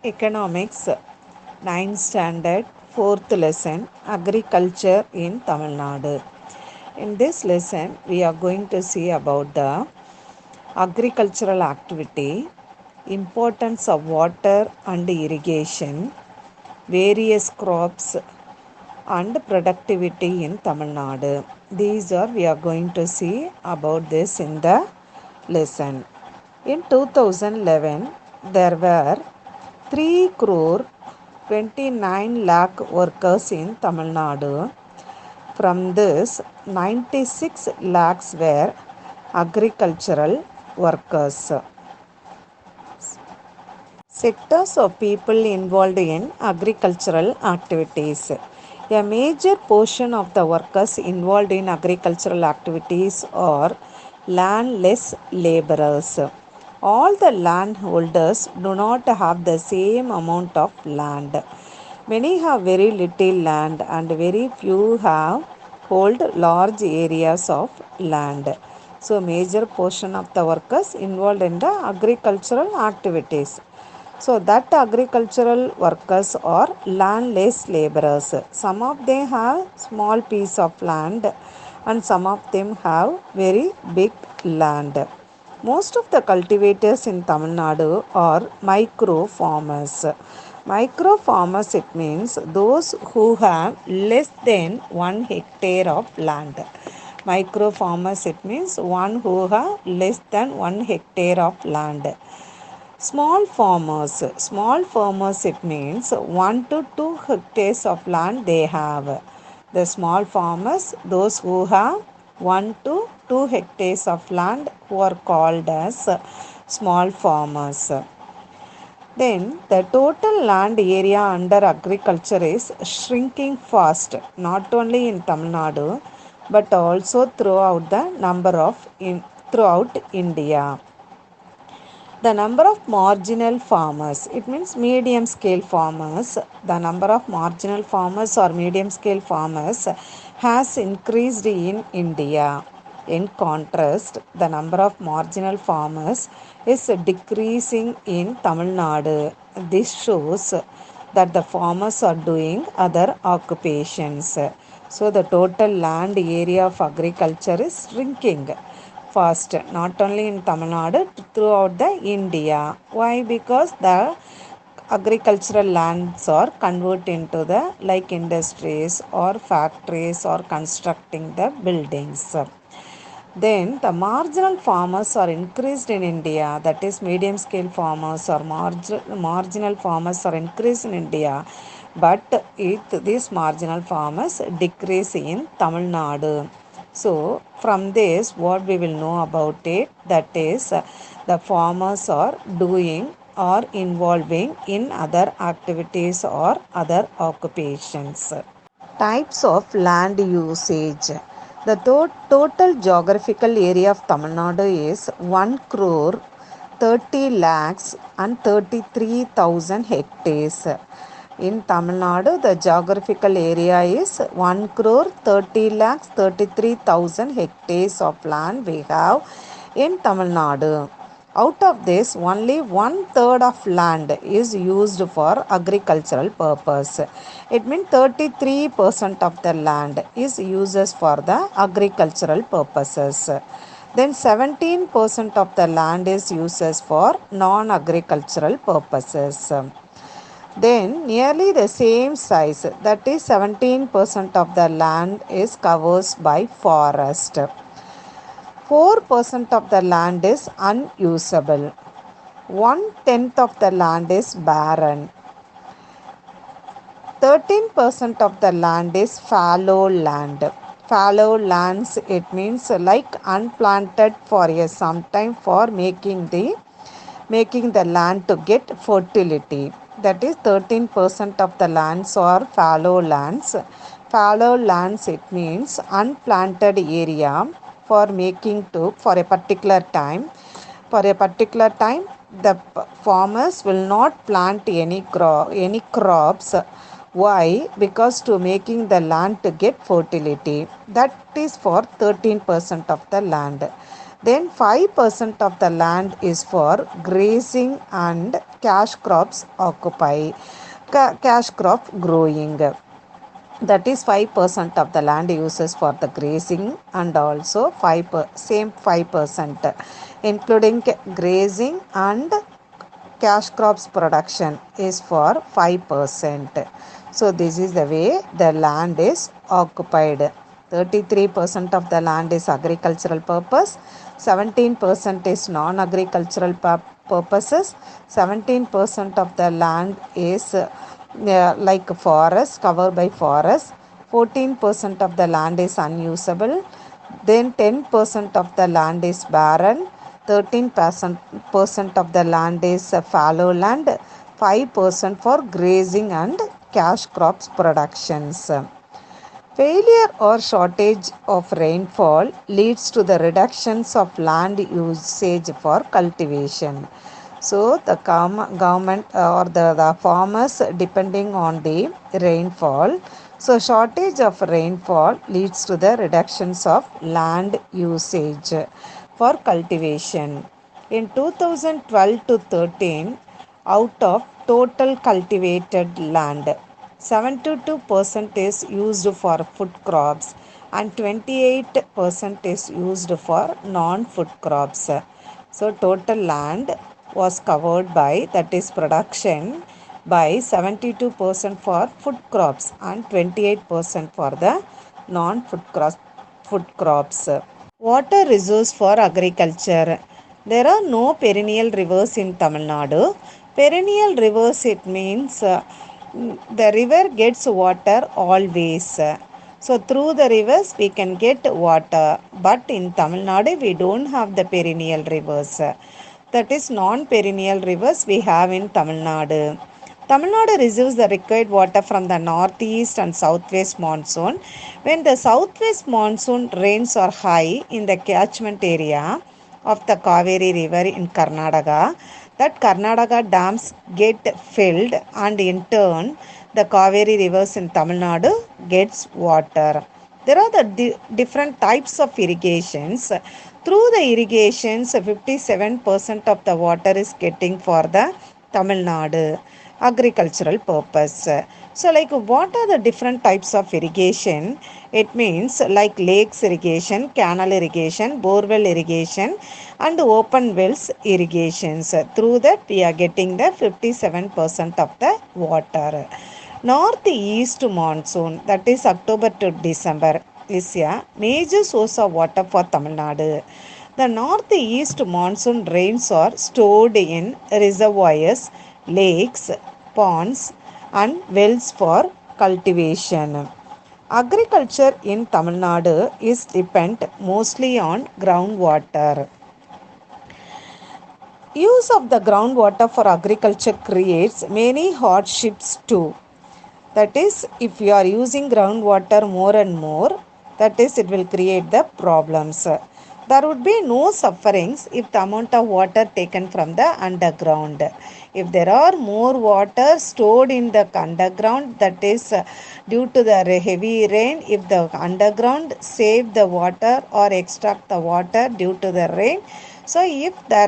Economics, 9th standard, 4th lesson, Agriculture in Tamil Nadu. In this lesson, we are going to see about the agricultural activity, importance of water and irrigation, various crops and productivity in Tamil Nadu. These are we are going to see about this in the lesson. In 2011, there were 3 crore 29 lakh workers in Tamil Nadu. From this, 96 lakhs were agricultural workers. Sectors of people involved in agricultural activities. A major portion of the workers involved in agricultural activities are landless laborers. All the landholders do not have the same amount of land. Many have very little land and very few have hold large areas of land. So major portion of the workers involved in the agricultural activities. So that agricultural workers are landless laborers. Some of them have small piece of land and some of them have very big land. Most of the cultivators in Tamil Nadu are micro farmers. Micro farmers, it means those who have less than 1 hectare of land. Micro farmers, it means one who have less than 1 hectare of land. Small farmers, it means 1 to 2 hectares of land they have. The small farmers, those who have 1 to 2 hectares of land, who are called as small farmers. Then the total land area under agriculture is shrinking fast, not only in Tamil Nadu but also throughout India. The number of marginal farmers, it means medium scale farmers, the number of marginal farmers or medium scale farmers has increased in India. In contrast, the number of marginal farmers is decreasing in Tamil Nadu. This shows that the farmers are doing other occupations. So the total land area of agriculture is shrinking fast, not only in Tamil Nadu, throughout the India. Why? Because the agricultural lands are converted into the like industries or factories or constructing the buildings. Then the marginal farmers are increased in India, that is medium scale farmers or marginal farmers are increased in India, but these marginal farmers decrease in Tamil Nadu. So from this what we will know about it, that is the farmers are doing or involving in other activities or other occupations. Types of land usage. The total geographical area of Tamil Nadu is 1 crore 30 lakhs and 33,000 hectares. In Tamil Nadu, the geographical area is 1 crore 30 lakhs 33,000 hectares of land we have in Tamil Nadu. Out of this, only 1/3 of land is used for agricultural purpose. It means 33% of the land is used for the agricultural purposes. Then 17% of the land is used for non-agricultural purposes. Then nearly the same size, that is 17% of the land is covered by forest. 4% of the land is unusable. 1/10 of the land is barren. 13% of the land is fallow land. Fallow lands, it means like unplanted for a some time for making the land to get fertility. That is 13% of the lands are fallow lands. Fallow lands, it means unplanted area for making to for a particular time. For a particular time, the farmers will not plant any crops. Why? Because to making the land to get fertility. That is for 13% of the land. Then 5% of the land is for grazing and cash crops occupy, cash crop growing. That is 5% of the land uses for the grazing, and also same 5% including grazing and cash crops production is for 5%. So this is the way the land is occupied. 33% of the land is agricultural purpose, 17% is non-agricultural purposes, 17% of the land is like forest, covered by forest, 14% of the land is unusable, then 10% of the land is barren, 13% of the land is fallow land, 5% for grazing and cash crops productions. Failure or shortage of rainfall leads to the reductions of land usage for cultivation. So the government or the farmers depending on the rainfall. So shortage of rainfall leads to the reductions of land usage for cultivation. In 2012 to 13, out of total cultivated land, 72% is used for food crops and 28% is used for non-food crops. So total land was covered by, that is production, by 72% for food crops and 28% for the non-food crops. Water resource for agriculture. There are no perennial rivers in Tamil Nadu. Perennial rivers, it means the river gets water always. So through the rivers we can get water. But in Tamil Nadu we don't have the perennial rivers. That is non-perennial rivers we have in Tamil Nadu. Tamil Nadu receives the required water from the northeast and southwest monsoon. When the southwest monsoon rains are high in the catchment area of the Kaveri River in Karnataka, that Karnataka dams get filled, and in turn the Kaveri rivers in Tamil Nadu gets water. There are the different types of irrigations. Through the irrigations, 57% of the water is getting for the Tamil Nadu agricultural purpose. So like what are the different types of irrigation? It means like lakes irrigation, canal irrigation, borewell irrigation and open wells irrigations. Through that we are getting the 57% of the water. Northeast monsoon, that is October to December, is a major source of water for Tamil Nadu. The northeast monsoon rains are stored in reservoirs, lakes, ponds and wells for cultivation. Agriculture in Tamil Nadu is dependent mostly on groundwater. Use of the groundwater for agriculture creates many hardships too. That is, if you are using groundwater more and more, that is, it will create the problems. There would be no sufferings if the amount of water taken from the underground. If there are more water stored in the underground, that is due to the heavy rain, if the underground save the water or extract the water due to the rain, so if there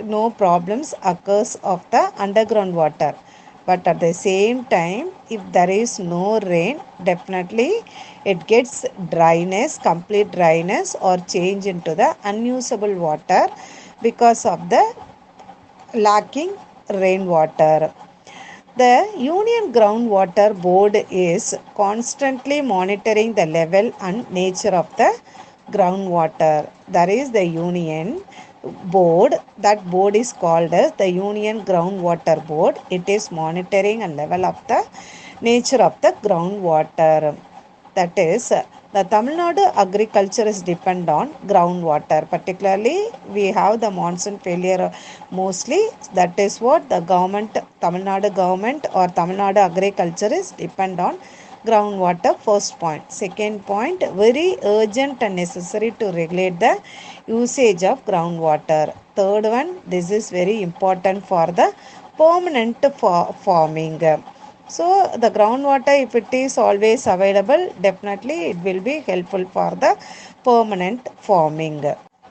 no problems occurs of the underground water. But at the same time, if there is no rain, definitely it gets dryness, complete dryness or change into the unusable water because of the lacking rainwater. The Union Groundwater Board is constantly monitoring the level and nature of the groundwater. There is the Union Board. That board is called as the Union Groundwater Board. It is monitoring and level of the nature of the groundwater. That is, the Tamil Nadu agriculture is depend on groundwater. Particularly, we have the monsoon failure mostly. That is what the government, Tamil Nadu government or Tamil Nadu agriculture is depend on groundwater. First point. Second point, very urgent and necessary to regulate the usage of groundwater. Third one, this is very important for the permanent farming. So the groundwater, if it is always available, definitely it will be helpful for the permanent farming.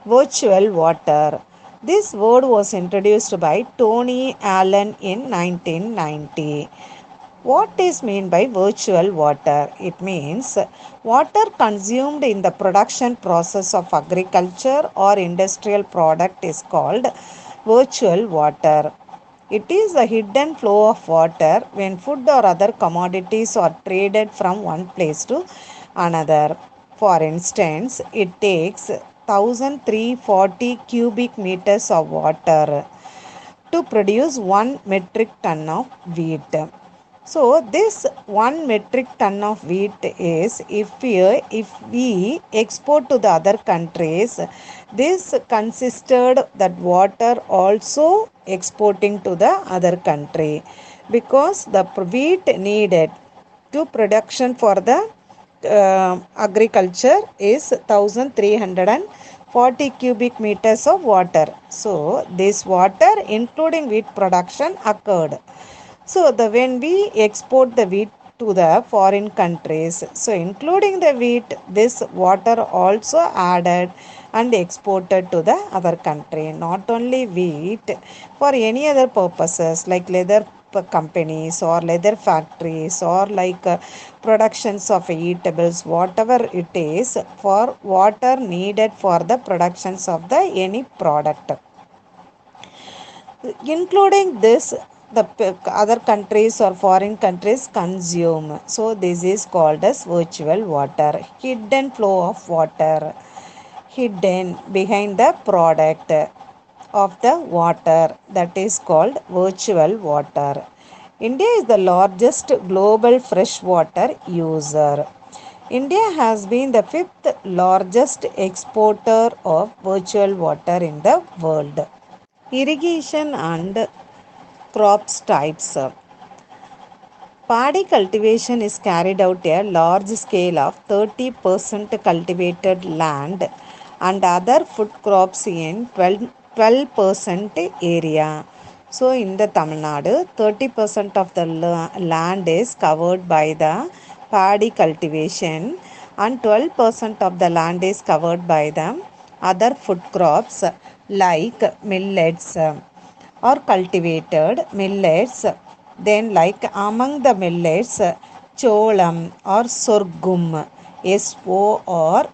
Virtual water. This word was introduced by Tony Allen in 1990. What is meant by virtual water? It means water consumed in the production process of agriculture or industrial product is called virtual water. It is a hidden flow of water when food or other commodities are traded from one place to another. For instance, it takes 1340 cubic meters of water to produce 1 metric ton of wheat. So this 1 metric ton of wheat is if we export to the other countries, this consisted that water also exporting to the other country, because the wheat needed to production for the agriculture is 1340 cubic meters of water. So this water including wheat production occurred. So when we export the wheat to the foreign countries, so including the wheat, this water also added and exported to the other country. Not only wheat, for any other purposes like leather companies or leather factories or like productions of eatables, whatever it is, for water needed for the productions of the any product, including this the other countries or foreign countries consume. So this is called as virtual water, hidden flow of water, hidden behind the product of the water, that is called virtual water. India is the largest global freshwater user. India has been the fifth largest exporter of virtual water in the world. Irrigation and crops types. Paddy cultivation is carried out a large scale of 30% cultivated land and other food crops in 12% area. So in the Tamil Nadu, 30% of the land is covered by the paddy cultivation and 12% of the land is covered by the other food crops like millets or cultivated millets. Then like among the millets, cholam or sorghum, SORGHUM,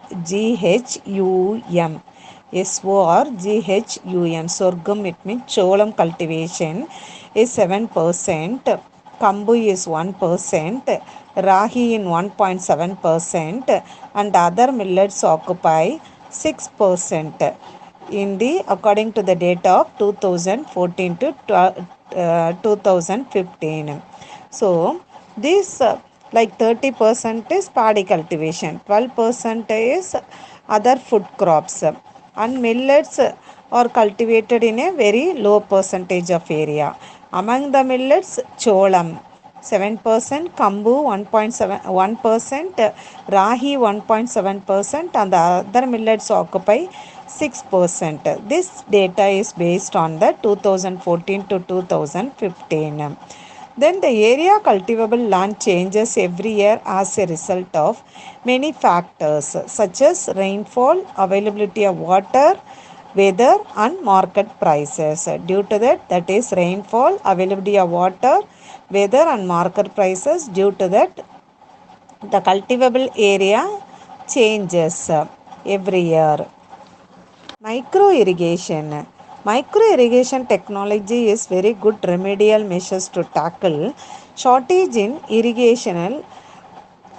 SORGHUM, sorghum, it means cholam cultivation is 7%, kambu is 1%, rahi in 1.7%, and other millets occupy 6% in the according to the data of 2014 to 2015. So this like 30% is paddy cultivation, 12% is other food crops, and millets are cultivated in a very low percentage of area. Among the millets, cholam 7%, kambu 1.7%, rahi 1.7%, and the other millets occupy 6%. This data is based on the 2014 to 2015. Then the area cultivable land changes every year as a result of many factors such as rainfall, availability of water, weather, and market prices. Due to that is rainfall, availability of water, weather, and market prices. Due to that, the cultivable area changes every year. Micro irrigation. Micro irrigation technology is very good remedial measures to tackle shortage in irrigational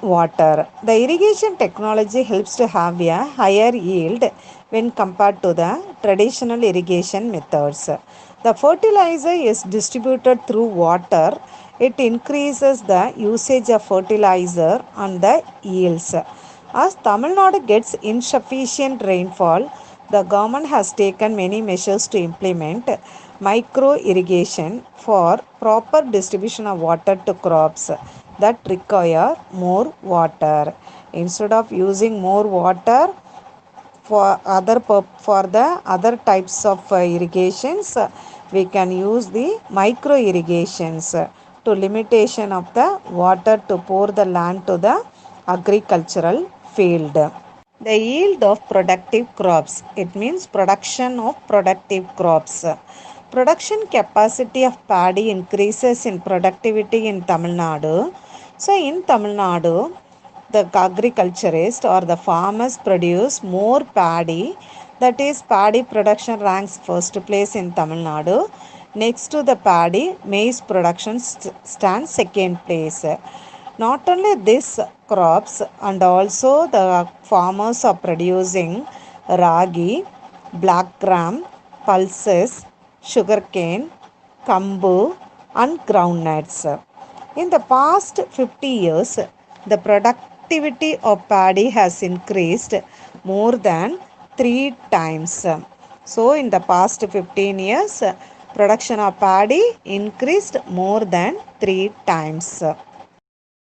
water. The irrigation technology helps to have a higher yield when compared to the traditional irrigation methods. The fertilizer is distributed through water. It increases the usage of fertilizer and the yields. As Tamil Nadu gets insufficient rainfall, the government has taken many measures to implement micro irrigation for proper distribution of water to crops that require more water. Instead of using more water for the other types of irrigations, we can use the micro irrigations to limitation of the water to pour the land to the agricultural field. The yield of productive crops. It means production of productive crops. Production capacity of paddy increases in productivity in Tamil Nadu. So in Tamil Nadu, the agriculturists or the farmers produce more paddy. That is, paddy production ranks first place in Tamil Nadu. Next to the paddy, maize production stands second place. Not only this crops, and also the farmers are producing ragi, black gram, pulses, sugarcane, kambu, and groundnuts. In the past 50 years, the productivity of paddy has increased more than 3 times. So, in the past 15 years, production of paddy increased more than 3 times.